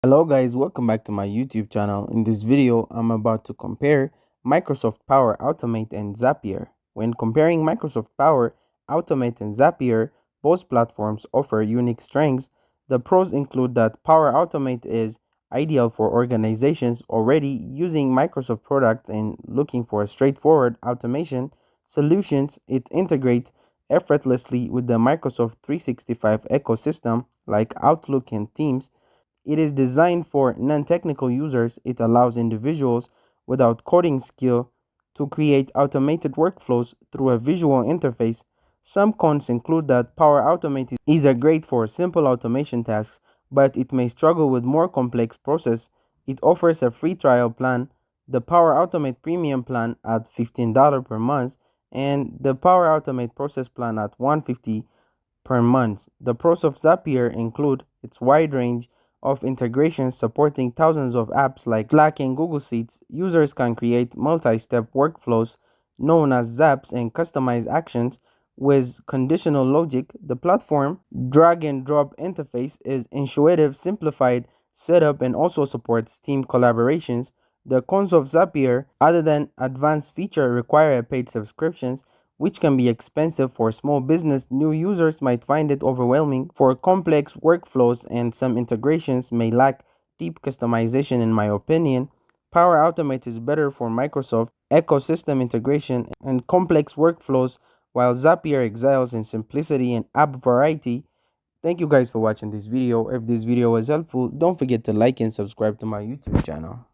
Hello guys, welcome back to my YouTube channel. In this video, I'm about to compare Microsoft Power Automate and Zapier. When comparing Microsoft Power Automate and Zapier, both platforms offer unique strengths. The pros include that Power Automate is ideal for organizations already using Microsoft products and looking for a straightforward automation solutions. It integrates effortlessly with the Microsoft 365 ecosystem like Outlook and Teams. It is designed for non-technical users. It allows individuals without coding skill to create automated workflows through a visual interface. Some cons include that Power Automate is a great for simple automation tasks, but it may struggle with more complex process. It offers a free trial plan, the Power Automate Premium plan at $15 per month, and the Power Automate Process plan at $150 per month. The pros of Zapier include its wide range of integrations supporting thousands of apps like Slack and Google Sheets. Users can create multi-step workflows known as zaps and customize actions with conditional logic. The platform drag and drop interface is intuitive, simplified setup, and also supports team collaborations. The cons of Zapier, other than advanced feature, require paid subscriptions, which can be expensive for small business. New users might find it overwhelming for complex workflows, and some integrations may lack deep customization, in my opinion. Power Automate is better for Microsoft ecosystem integration and complex workflows, while Zapier excels in simplicity and app variety. Thank you guys for watching this video. If this video was helpful, don't forget to like and subscribe to my YouTube channel.